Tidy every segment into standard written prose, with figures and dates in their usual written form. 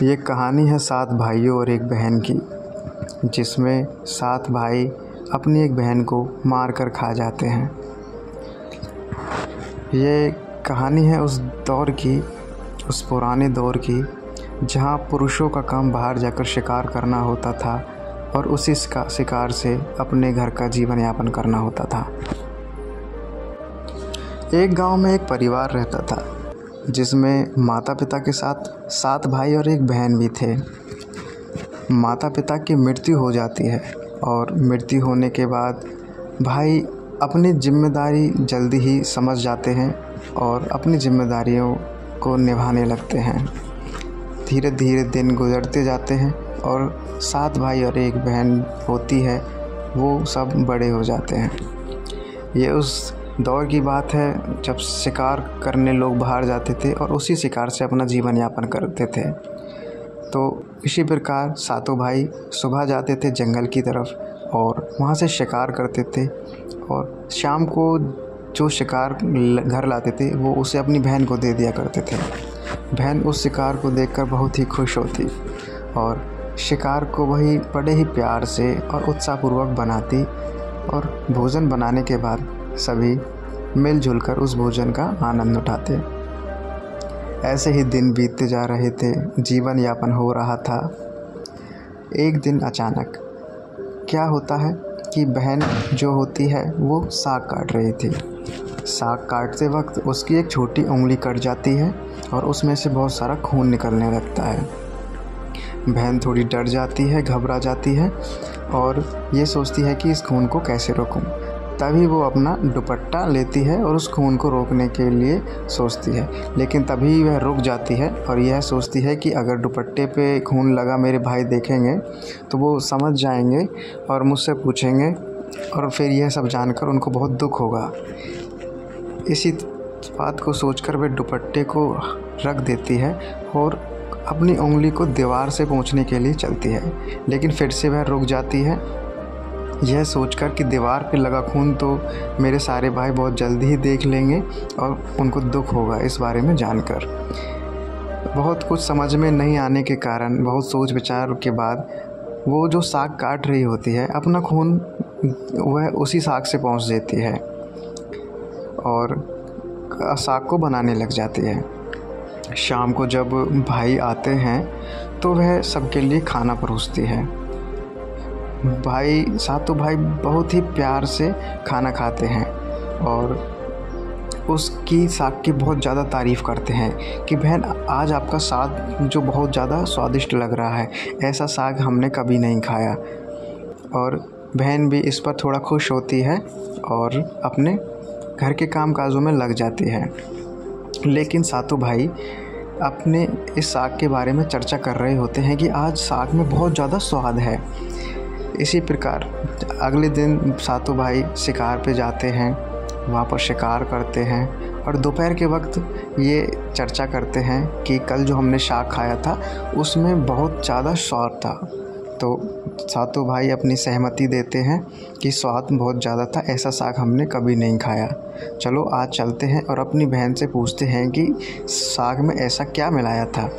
ये कहानी है 7 भाइयों और एक बहन की, जिसमें 7 भाई अपनी एक बहन को मार कर खा जाते हैं। ये कहानी है उस दौर की, उस पुराने दौर की, जहाँ पुरुषों का काम बाहर जाकर शिकार करना होता था और उसी शिकार से अपने घर का जीवन यापन करना होता था। एक गांव में एक परिवार रहता था, जिसमें माता पिता के साथ 7 भाई और एक बहन भी थे। माता पिता की मृत्यु हो जाती है और मृत्यु होने के बाद भाई अपनी जिम्मेदारी जल्दी ही समझ जाते हैं और अपनी जिम्मेदारियों को निभाने लगते हैं। धीरे धीरे दिन गुजरते जाते हैं और 7 भाई और एक बहन होती है, वो सब बड़े हो जाते हैं। ये उस दौर की बात है जब शिकार करने लोग बाहर जाते थे और उसी शिकार से अपना जीवन यापन करते थे। तो इसी प्रकार 7 भाई सुबह जाते थे जंगल की तरफ और वहाँ से शिकार करते थे और शाम को जो शिकार घर लाते थे वो उसे अपनी बहन को दे दिया करते थे। बहन उस शिकार को देखकर बहुत ही खुश होती और शिकार को वही बड़े ही प्यार से और उत्साहपूर्वक बनाती और भोजन बनाने के बाद सभी मिलजुल कर उस भोजन का आनंद उठाते। ऐसे ही दिन बीतते जा रहे थे, जीवन यापन हो रहा था। एक दिन अचानक क्या होता है कि बहन जो होती है वो साग काट रही थी। साग काटते वक्त उसकी एक छोटी उंगली कट जाती है और उसमें से बहुत सारा खून निकलने लगता है। बहन थोड़ी डर जाती है, घबरा जाती है और ये सोचती है कि इस खून को कैसे रोकूं। तभी वो अपना दुपट्टा लेती है और उस खून को रोकने के लिए सोचती है, लेकिन तभी वह रुक जाती है और यह सोचती है कि अगर दुपट्टे पे खून लगा मेरे भाई देखेंगे तो वो समझ जाएंगे और मुझसे पूछेंगे और फिर यह सब जानकर उनको बहुत दुख होगा। इसी बात को सोचकर वह दुपट्टे को रख देती है और अपनी उंगली को दीवार से पोंछने के लिए चलती है, लेकिन फिर से वह रुक जाती है, यह सोचकर कि दीवार पे लगा खून तो मेरे सारे भाई बहुत जल्दी ही देख लेंगे और उनको दुख होगा इस बारे में जानकर। बहुत कुछ समझ में नहीं आने के कारण बहुत सोच विचार के बाद वो जो साग काट रही होती है अपना खून वह उसी साग से पहुँच देती है और साग को बनाने लग जाती है। शाम को जब भाई आते हैं तो वह सबके लिए खाना परोसती है। भाई 7 भाई बहुत ही प्यार से खाना खाते हैं और उसकी साग की बहुत ज़्यादा तारीफ़ करते हैं कि बहन आज आपका साग जो बहुत ज़्यादा स्वादिष्ट लग रहा है, ऐसा साग हमने कभी नहीं खाया। और बहन भी इस पर थोड़ा खुश होती है और अपने घर के काम काजों में लग जाती है। लेकिन 7 भाई अपने इस साग के बारे में चर्चा कर रहे होते हैं कि आज साग में बहुत ज़्यादा स्वाद है। इसी प्रकार अगले दिन 7 भाई शिकार पे जाते हैं, वहाँ पर शिकार करते हैं और दोपहर के वक्त ये चर्चा करते हैं कि कल जो हमने साग खाया था उसमें बहुत ज़्यादा स्वाद था। तो 7 भाई अपनी सहमति देते हैं कि स्वाद बहुत ज़्यादा था, ऐसा साग हमने कभी नहीं खाया। चलो आज चलते हैं और अपनी बहन से पूछते हैं कि साग में ऐसा क्या मिलाया था।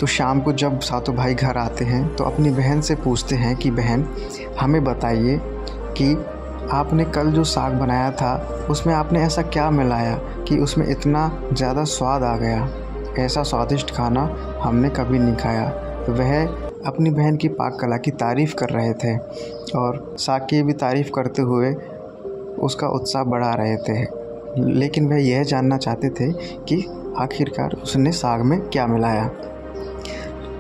तो शाम को जब 7 भाई घर आते हैं तो अपनी बहन से पूछते हैं कि बहन हमें बताइए कि आपने कल जो साग बनाया था उसमें आपने ऐसा क्या मिलाया कि उसमें इतना ज़्यादा स्वाद आ गया। ऐसा स्वादिष्ट खाना हमने कभी नहीं खाया। वह अपनी बहन की पाक कला की तारीफ़ कर रहे थे और साग की भी तारीफ़ करते हुए उसका उत्साह बढ़ा रहे थे, लेकिन वह यह जानना चाहते थे कि आखिरकार उसने साग में क्या मिलाया।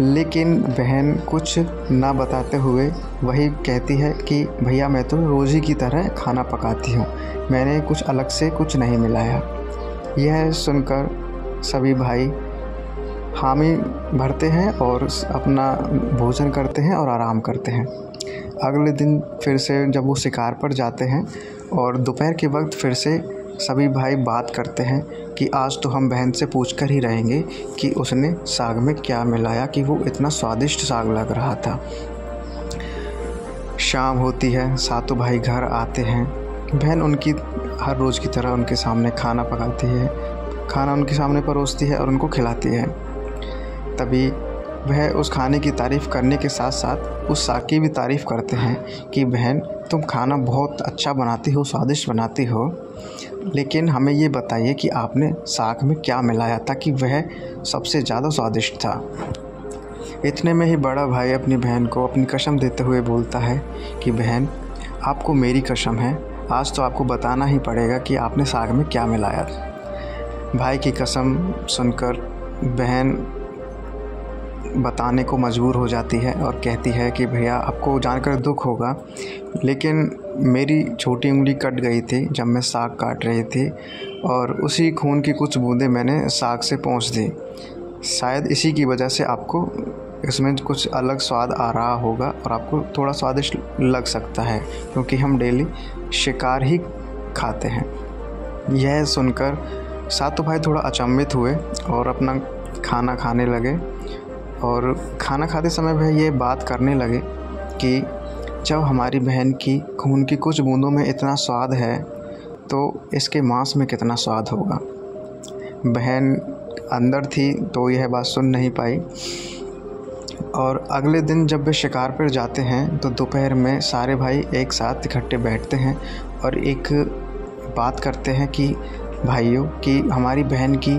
लेकिन बहन कुछ ना बताते हुए वही कहती है कि भैया मैं तो रोज़ी की तरह खाना पकाती हूँ, मैंने कुछ अलग से कुछ नहीं मिलाया। यह सुनकर सभी भाई हामी भरते हैं और अपना भोजन करते हैं और आराम करते हैं। अगले दिन फिर से जब वो शिकार पर जाते हैं और दोपहर के वक्त फिर से सभी भाई बात करते हैं कि आज तो हम बहन से पूछ कर ही रहेंगे कि उसने साग में क्या मिलाया कि वो इतना स्वादिष्ट साग लग रहा था। शाम होती है, 7 भाई घर आते हैं। बहन उनकी हर रोज़ की तरह उनके सामने खाना पकाती है, खाना उनके सामने परोसती है और उनको खिलाती है। तभी वह उस खाने की तारीफ़ करने के साथ साथ उस साग की भी तारीफ़ करते हैं कि बहन तुम खाना बहुत अच्छा बनाती हो, स्वादिष्ट बनाती हो, लेकिन हमें ये बताइए कि आपने साग में क्या मिलाया था कि वह सबसे ज़्यादा स्वादिष्ट था। इतने में ही बड़ा भाई अपनी बहन को अपनी कसम देते हुए बोलता है कि बहन आपको मेरी कसम है, आज तो आपको बताना ही पड़ेगा कि आपने साग में क्या मिलाया। भाई की कसम सुनकर बहन बताने को मजबूर हो जाती है और कहती है कि भैया आपको जानकर दुख होगा, लेकिन मेरी छोटी उंगली कट गई थी जब मैं साग काट रही थी और उसी खून की कुछ बूंदें मैंने साग से पहुँच दी। शायद इसी की वजह से आपको इसमें कुछ अलग स्वाद आ रहा होगा और आपको थोड़ा स्वादिष्ट लग सकता है, क्योंकि हम डेली शिकार ही खाते हैं। यह सुनकर सातों भाई थोड़ा अचंभित हुए और अपना खाना खाने लगे और खाना खाते समय वह ये बात करने लगे कि जब हमारी बहन की खून की कुछ बूंदों में इतना स्वाद है तो इसके मांस में कितना स्वाद होगा। बहन अंदर थी तो यह बात सुन नहीं पाई और अगले दिन जब वे शिकार पर जाते हैं तो दोपहर में सारे भाई एक साथ इकट्ठे बैठते हैं और एक बात करते हैं कि भाइयों कि हमारी बहन की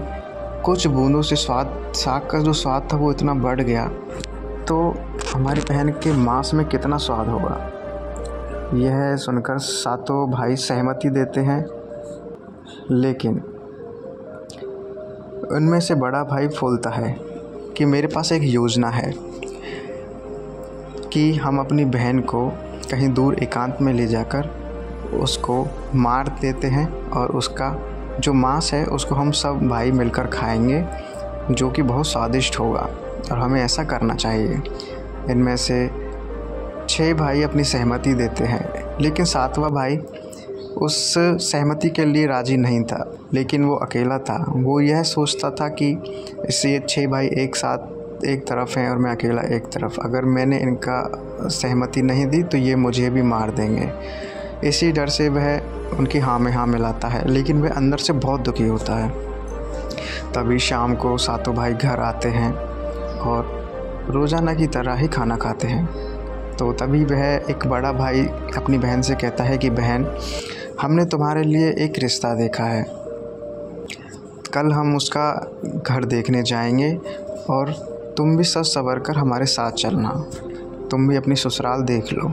कुछ बूंदों से साग का जो स्वाद था वो इतना बढ़ गया, तो हमारी बहन के मांस में कितना स्वाद होगा। यह सुनकर सातों भाई सहमति देते हैं, लेकिन उनमें से बड़ा भाई बोलता है कि मेरे पास एक योजना है कि हम अपनी बहन को कहीं दूर एकांत में ले जाकर उसको मार देते हैं और उसका जो मांस है उसको हम सब भाई मिलकर खाएंगे, जो कि बहुत स्वादिष्ट होगा और हमें ऐसा करना चाहिए। इनमें से 6 भाई अपनी सहमति देते हैं, लेकिन 7वां भाई उस सहमति के लिए राज़ी नहीं था, लेकिन वो अकेला था। वो यह सोचता था कि इससे 6 भाई एक साथ एक तरफ हैं और मैं अकेला एक तरफ, अगर मैंने इनका सहमति नहीं दी तो ये मुझे भी मार देंगे। इसी डर से वह उनकी हाँ में हाँ मिलाता है, लेकिन वह अंदर से बहुत दुखी होता है। तभी शाम को सातों भाई घर आते हैं और रोज़ाना की तरह ही खाना खाते हैं। तो तभी वह एक बड़ा भाई अपनी बहन से कहता है कि बहन हमने तुम्हारे लिए एक रिश्ता देखा है, कल हम उसका घर देखने जाएंगे और तुम भी सच सवर कर हमारे साथ चलना। तुम भी अपनी ससुराल देख लो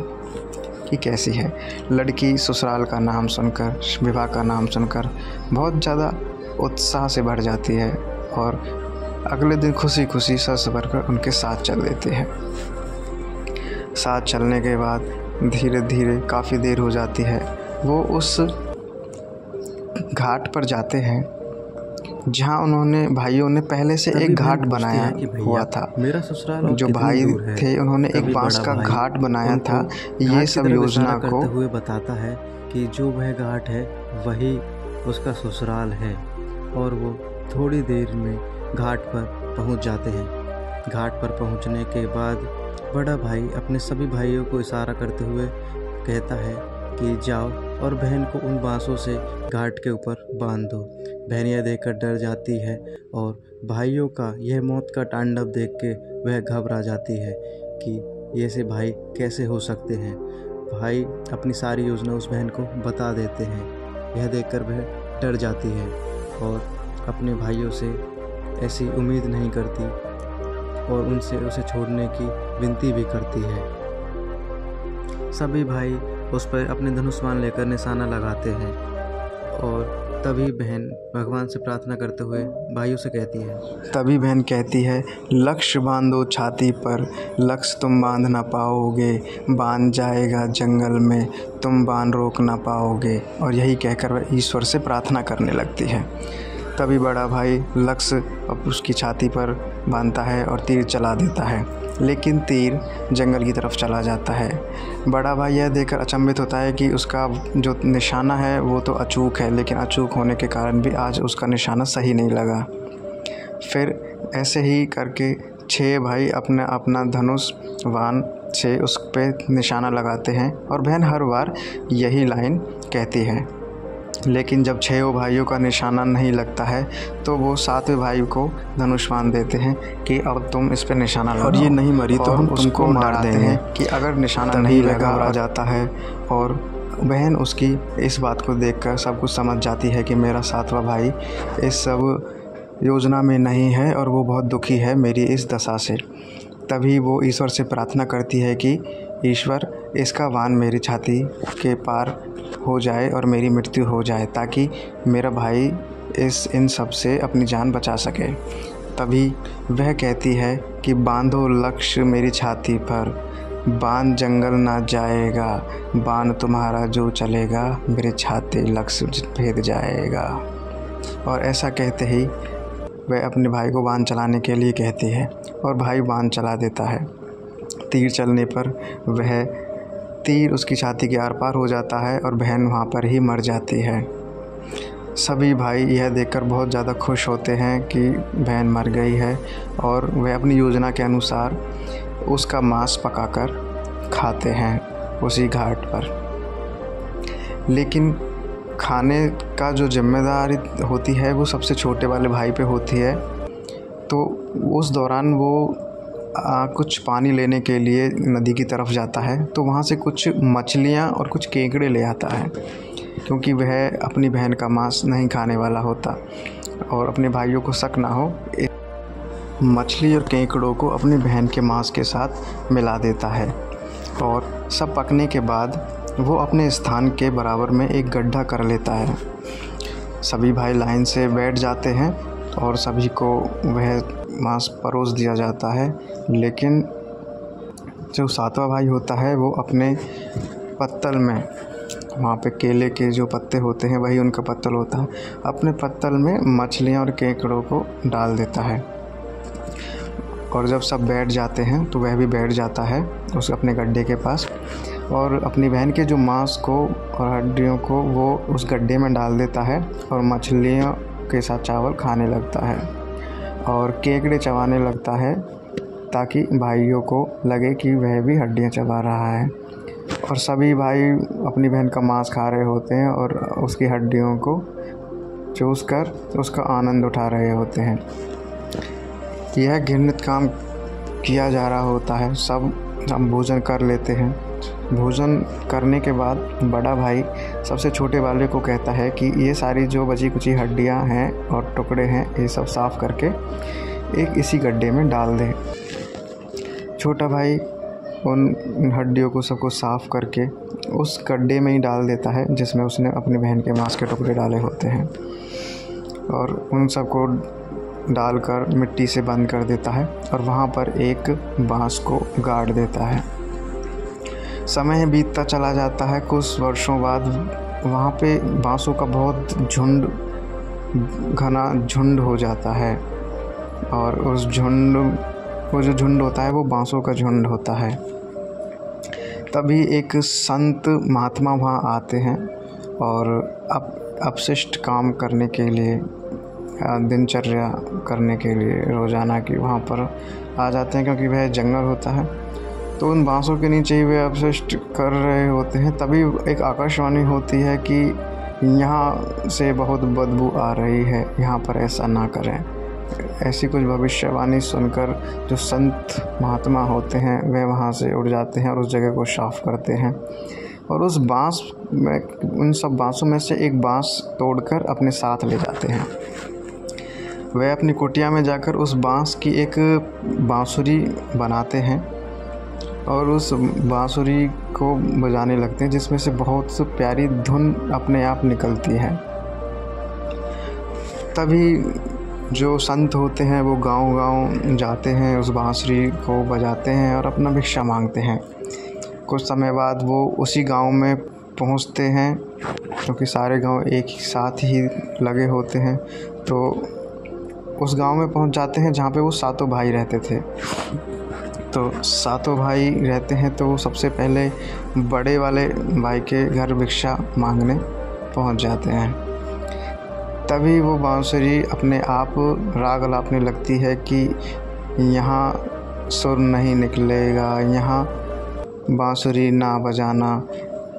कि कैसी है। लड़की ससुराल का नाम सुनकर, विवाह का नाम सुनकर बहुत ज़्यादा उत्साह से भर जाती है और अगले दिन खुशी खुशी सच सवर कर उनके साथ चल देती है। साथ चलने के बाद धीरे धीरे काफ़ी देर हो जाती है। वो उस घाट पर जाते हैं जहाँ उन्होंने भाइयों ने पहले से एक घाट बनाया हुआ था। मेरा ससुराल जो भाई थे उन्होंने एक बांस का घाट बनाया था। ये सब योजना को हुए बताता है कि जो वह घाट है वही उसका ससुराल है और वो थोड़ी देर में घाट पर पहुंच जाते हैं। घाट पर पहुंचने के बाद बड़ा भाई अपने सभी भाइयों को इशारा करते हुए कहता है कि जाओ और बहन को उन बांसों से घाट के ऊपर बांध दो। बहन यह देखकर डर जाती है और भाइयों का यह मौत का तांडव देख के वह घबरा जाती है कि ऐसे भाई कैसे हो सकते हैं। भाई अपनी सारी योजना उस बहन को बता देते हैं। यह देखकर वह डर जाती है और अपने भाइयों से ऐसी उम्मीद नहीं करती और उनसे उसे छोड़ने की विनती भी करती है। सभी भाई उस पर अपने धनुष बाण लेकर निशाना लगाते हैं और तभी बहन भगवान से प्रार्थना करते हुए भाइयों से कहती है लक्ष्य बांधो छाती पर, लक्ष्य तुम बांध ना पाओगे, बांध जाएगा जंगल में, तुम बांध रोक ना पाओगे। और यही कहकर वह ईश्वर से प्रार्थना करने लगती है। तभी बड़ा भाई लक्ष्य उसकी छाती पर बांधता है और तीर चला देता है, लेकिन तीर जंगल की तरफ चला जाता है। बड़ा भाई यह देखकर अचंभित होता है कि उसका जो निशाना है वो तो अचूक है, लेकिन अचूक होने के कारण भी आज उसका निशाना सही नहीं लगा। फिर ऐसे ही करके 6 भाई अपना धनुष बाण से उस पे निशाना लगाते हैं और बहन हर बार यही लाइन कहती है लेकिन जब 6 भाइयों का निशाना नहीं लगता है तो वो 7वें भाई को धनुष बांध देते हैं कि अब तुम इस पर निशाना लगाओ, और ये नहीं मरी तो हम तुमको मार देंगे कि अगर निशाना नहीं लगा आ जाता है। और बहन उसकी इस बात को देखकर सब कुछ समझ जाती है कि मेरा 7वां भाई इस सब योजना में नहीं है और वो बहुत दुखी है मेरी इस दशा से। तभी वो ईश्वर से प्रार्थना करती है कि ईश्वर इसका बाण मेरी छाती के पार हो जाए और मेरी मृत्यु हो जाए, ताकि मेरा भाई इन सब से अपनी जान बचा सके। तभी वह कहती है कि बांधो लक्ष्य मेरी छाती पर, बाण जंगल ना जाएगा, बाण तुम्हारा जो चलेगा, मेरे छाती लक्ष्य भेद जाएगा। और ऐसा कहते ही वह अपने भाई को बाण चलाने के लिए कहती है और भाई बाण चला देता है। तीर चलने पर वह तीर उसकी छाती के आर पार हो जाता है और बहन वहाँ पर ही मर जाती है। सभी भाई यह देखकर बहुत ज़्यादा खुश होते हैं कि बहन मर गई है और वह अपनी योजना के अनुसार उसका मांस पकाकर खाते हैं उसी घाट पर। लेकिन खाने का जो जिम्मेदारी होती है वो सबसे छोटे वाले भाई पे होती है। तो उस दौरान वो कुछ पानी लेने के लिए नदी की तरफ जाता है, तो वहाँ से कुछ मछलियाँ और कुछ केकड़े ले आता है, क्योंकि वह अपनी बहन का मांस नहीं खाने वाला होता और अपने भाइयों को शक ना हो, मछली और केकड़ों को अपनी बहन के मांस के साथ मिला देता है। और सब पकने के बाद वो अपने स्थान के बराबर में एक गड्ढा कर लेता है। सभी भाई लाइन से बैठ जाते हैं और सभी को वह मांस परोस दिया जाता है। लेकिन जो 7वां भाई होता है वो अपने पत्तल में, वहाँ पे केले के जो पत्ते होते हैं वही उनका पत्तल होता है, अपने पत्तल में मछलियाँ और केकड़ों को डाल देता है। और जब सब बैठ जाते हैं तो वह भी बैठ जाता है उस अपने गड्ढे के पास और अपनी बहन के जो मांस को और हड्डियों को वो उस गड्ढे में डाल देता है और मछलियों के साथ चावल खाने लगता है और केकड़े चबाने लगता है, ताकि भाइयों को लगे कि वह भी हड्डियां चबा रहा है। और सभी भाई अपनी बहन का मांस खा रहे होते हैं और उसकी हड्डियों को चूस कर उसका आनंद उठा रहे होते हैं। यह घृणित काम किया जा रहा होता है। सब भोजन कर लेते हैं। भोजन करने के बाद बड़ा भाई सबसे छोटे वाले को कहता है कि ये सारी जो बची कुची हड्डियां हैं और टुकड़े हैं ये सब साफ़ करके एक इसी गड्ढे में डाल दे। छोटा भाई उन हड्डियों को सबको साफ़ करके उस गड्ढे में ही डाल देता है जिसमें उसने अपनी बहन के मांस के टुकड़े डाले होते हैं और उन सबको डालकर मिट्टी से बंद कर देता है और वहाँ पर एक बांस को गाड़ देता है। समय बीतता चला जाता है। कुछ वर्षों बाद वहाँ पे बांसों का बहुत घना झुंड हो जाता है और उस वो जो झुंड होता है वो बांसों का झुंड होता है। तभी एक संत महात्मा वहाँ आते हैं और अपशिष्ट काम करने के लिए, दिनचर्या करने के लिए रोज़ाना की वहाँ पर आ जाते हैं, क्योंकि वह जंगल होता है। तो उन बांसों के नीचे ही वे अपशिष्ट कर रहे होते हैं। तभी एक आकाशवाणी होती है कि यहाँ से बहुत बदबू आ रही है, यहाँ पर ऐसा ना करें। ऐसी कुछ भविष्यवाणी सुनकर जो संत महात्मा होते हैं वे वहाँ से उड़ जाते हैं और उस जगह को साफ़ करते हैं और उस बांस में, उन सब बांसों में से एक बांस तोड़कर अपने साथ ले जाते हैं। वे अपनी कुटिया में जाकर उस बांस की एक बांसुरी बनाते हैं और उस बांसुरी को बजाने लगते हैं, जिसमें से बहुत प्यारी धुन अपने आप निकलती है। तभी जो संत होते हैं वो गांव-गांव जाते हैं, उस बांसुरी को बजाते हैं और अपना भिक्षा मांगते हैं। कुछ समय बाद वो उसी गांव में पहुंचते हैं, क्योंकि सारे गांव एक ही साथ ही लगे होते हैं। तो उस गांव में पहुंच जाते हैं जहाँ पे वो 7 भाई रहते थे। तो 7 भाई रहते हैं तो वो सबसे पहले बड़े वाले भाई के घर भिक्षा मांगने पहुंच जाते हैं। तभी वो बांसुरी अपने आप राग अलापने लगती है कि यहाँ सुर नहीं निकलेगा, यहाँ बांसुरी ना बजाना,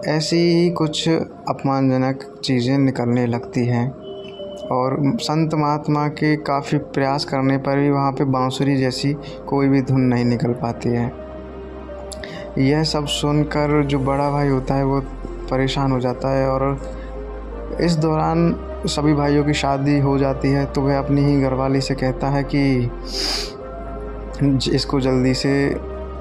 ऐसी ही कुछ अपमानजनक चीज़ें निकलने लगती हैं और संत महात्मा के काफ़ी प्रयास करने पर भी वहाँ पे बांसुरी जैसी कोई भी धुन नहीं निकल पाती है। यह सब सुनकर जो बड़ा भाई होता है वो परेशान हो जाता है और इस दौरान सभी भाइयों की शादी हो जाती है, तो वह अपनी ही घरवाली से कहता है कि इसको जल्दी से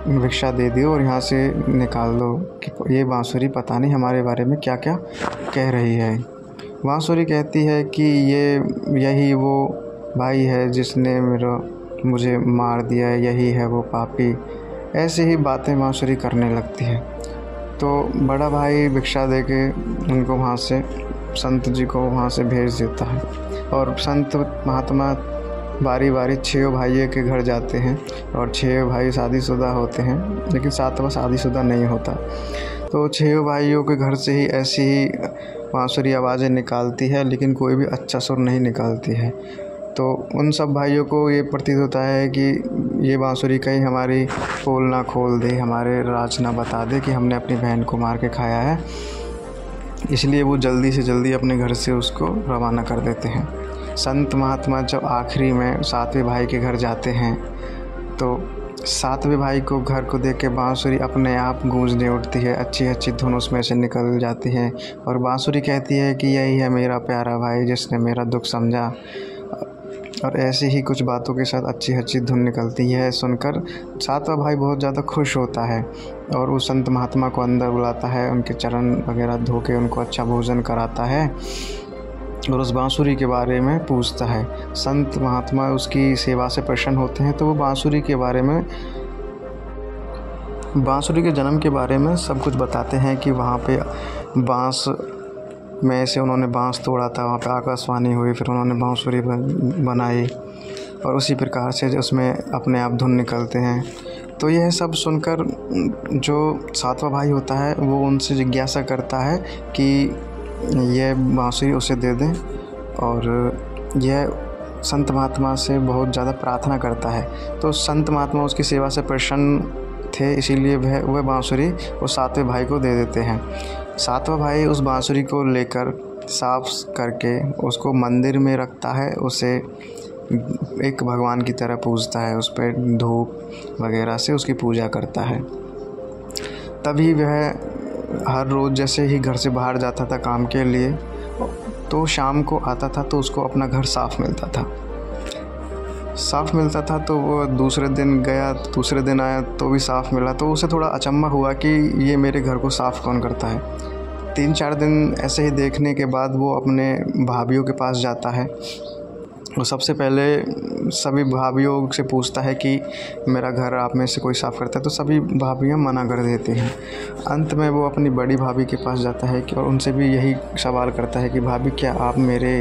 भिक्षा दे दियो और यहाँ से निकाल दो कि ये बांसुरी पता नहीं हमारे बारे में क्या क्या कह रही है। बांसुरी कहती है कि यही वो भाई है जिसने मुझे मार दिया है, यही है वो पापी। ऐसी ही बातें बांसुरी करने लगती है। तो बड़ा भाई भिक्षा देके उनको वहाँ से, संत जी को वहाँ से भेज देता है और संत महात्मा बारी बारी 6 भाइयों के घर जाते हैं और 6 भाई शादीशुदा होते हैं, लेकिन 7वां शादीशुदा नहीं होता। तो 6 भाइयों के घर से ही ऐसी ही बांसुरी आवाज़ें निकालती है, लेकिन कोई भी अच्छा सुर नहीं निकालती है। तो उन सब भाइयों को ये प्रतीत होता है कि ये बांसुरी कहीं हमारी पोल ना खोल दे, हमारे राज ना बता दे कि हमने अपनी बहन को मार के खाया है। इसलिए वो जल्दी से जल्दी अपने घर से उसको रवाना कर देते हैं। संत महात्मा जब आखिरी में 7वें भाई के घर जाते हैं तो 7वें भाई को घर को देख के बांसुरी अपने आप गूंजने उठती है, अच्छी अच्छी धुन उसमें से निकल जाती है और बांसुरी कहती है कि यही है मेरा प्यारा भाई जिसने मेरा दुख समझा। और ऐसी ही कुछ बातों के साथ अच्छी अच्छी धुन निकलती है। सुनकर 7वां भाई बहुत ज़्यादा खुश होता है और उस संत महात्मा को अंदर बुलाता है, उनके चरण वगैरह धो के उनको अच्छा भोजन कराता है और उस बांसुरी के बारे में पूछता है। संत महात्मा उसकी सेवा से प्रसन्न होते हैं, तो वो बांसुरी के बारे में, बांसुरी के जन्म के बारे में सब कुछ बताते हैं कि वहाँ पे बांस में से उन्होंने बांस तोड़ा था, वहाँ पे आकाशवाणी हुई, फिर उन्होंने बांसुरी बनाई और उसी प्रकार से उसमें अपने आप धुन निकलते हैं। तो यह सब सुनकर जो 7वां भाई होता है वो उनसे जिज्ञासा करता है कि यह बांसुरी उसे दे दें और यह संत महात्मा से बहुत ज़्यादा प्रार्थना करता है। तो संत महात्मा उसकी सेवा से प्रसन्न थे, इसीलिए वह बांसुरी वो 7वें भाई को दे देते हैं। 7वां भाई उस बांसुरी को लेकर साफ करके उसको मंदिर में रखता है, उसे एक भगवान की तरह पूजता है, उस पर धूप वगैरह से उसकी पूजा करता है। तभी वह हर रोज़ जैसे ही घर से बाहर जाता था काम के लिए, तो शाम को आता था तो उसको अपना घर साफ़ मिलता था। तो वो दूसरे दिन गया, दूसरे दिन आया तो भी साफ़ मिला। तो उसे थोड़ा अचंभा हुआ कि ये मेरे घर को साफ़ कौन करता है। 3-4 दिन ऐसे ही देखने के बाद वो अपने भाभीयों के पास जाता है। वो सबसे पहले सभी भाभीयों से पूछता है कि मेरा घर आप में से कोई साफ़ करता है, तो सभी भाभियाँ मना कर देती हैं। अंत में वो अपनी बड़ी भाभी के पास जाता है कि और उनसे भी यही सवाल करता है कि भाभी क्या आप मेरे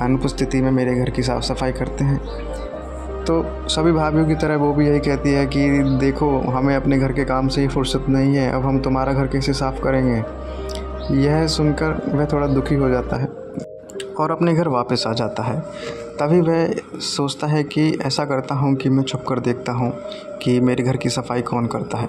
अनुपस्थिति में मेरे घर की साफ़ सफाई करते हैं? तो सभी भाभियों की तरह वो भी यही कहती है कि देखो हमें अपने घर के काम से ही फुर्सत नहीं है, अब हम तुम्हारा घर कैसे साफ़ करेंगे। यह सुनकर वह थोड़ा दुखी हो जाता है और अपने घर वापस आ जाता है। तभी वह सोचता है कि ऐसा करता हूँ कि मैं छुप कर देखता हूँ कि मेरे घर की सफाई कौन करता है।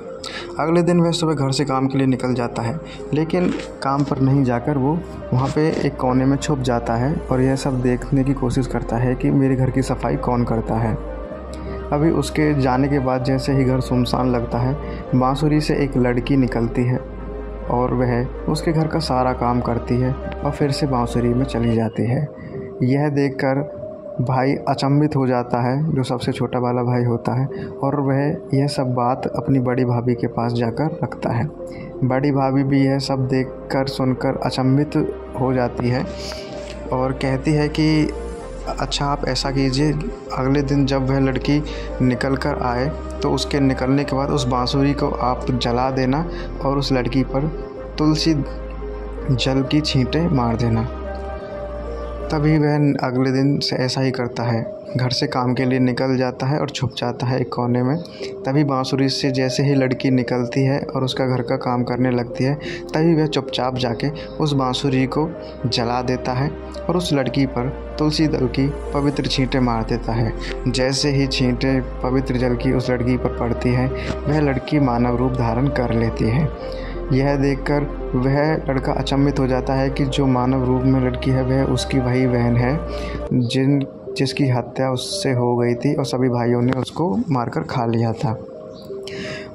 अगले दिन वह सुबह घर से काम के लिए निकल जाता है, लेकिन काम पर नहीं जाकर वो वहाँ पे एक कोने में छुप जाता है और यह सब देखने की कोशिश करता है कि मेरे घर की सफाई कौन करता है। अभी उसके जाने के बाद जैसे ही घर सुनसान लगता है, बांसुरी से एक लड़की निकलती है और वह उसके घर का सारा काम करती है और फिर से बांसुरी में चली जाती है। यह देखकर भाई अचंभित हो जाता है, जो सबसे छोटा वाला भाई होता है, और वह यह सब बात अपनी बड़ी भाभी के पास जाकर रखता है। बड़ी भाभी भी यह सब देखकर सुनकर अचंभित हो जाती है और कहती है कि अच्छा आप ऐसा कीजिए, अगले दिन जब वह लड़की निकल कर आए तो उसके निकलने के बाद उस बांसुरी को आप जला देना और उस लड़की पर तुलसी जल की छींटें मार देना। तभी वह अगले दिन से ऐसा ही करता है, घर से काम के लिए निकल जाता है और छुप जाता है एक कोने में। तभी बांसुरी से जैसे ही लड़की निकलती है और उसका घर का काम करने लगती है, तभी वह चुपचाप जाके उस बांसुरी को जला देता है और उस लड़की पर तुलसी दल की पवित्र छींटें मार देता है। जैसे ही छींटें पवित्र जल की उस लड़की पर पड़ती है, वह लड़की मानव रूप धारण कर लेती है। यह देखकर वह लड़का अचंभित हो जाता है कि जो मानव रूप में लड़की है वह उसकी वही बहन है जिसकी हत्या उससे हो गई थी और सभी भाइयों ने उसको मारकर खा लिया था।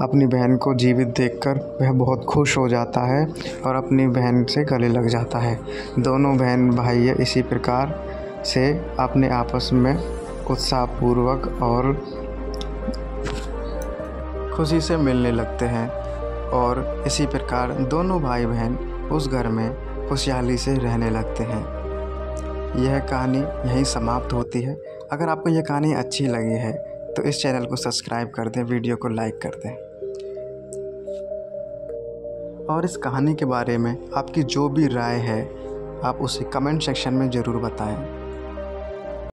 अपनी बहन को जीवित देखकर वह बहुत खुश हो जाता है और अपनी बहन से गले लग जाता है। दोनों बहन भाई इसी प्रकार से अपने आपस में उत्साहपूर्वक और खुशी से मिलने लगते हैं और इसी प्रकार दोनों भाई बहन उस घर में खुशहाली से रहने लगते हैं। यह कहानी यहीं समाप्त होती है। अगर आपको यह कहानी अच्छी लगी है तो इस चैनल को सब्सक्राइब कर दें, वीडियो को लाइक कर दें और इस कहानी के बारे में आपकी जो भी राय है आप उसे कमेंट सेक्शन में ज़रूर बताएं।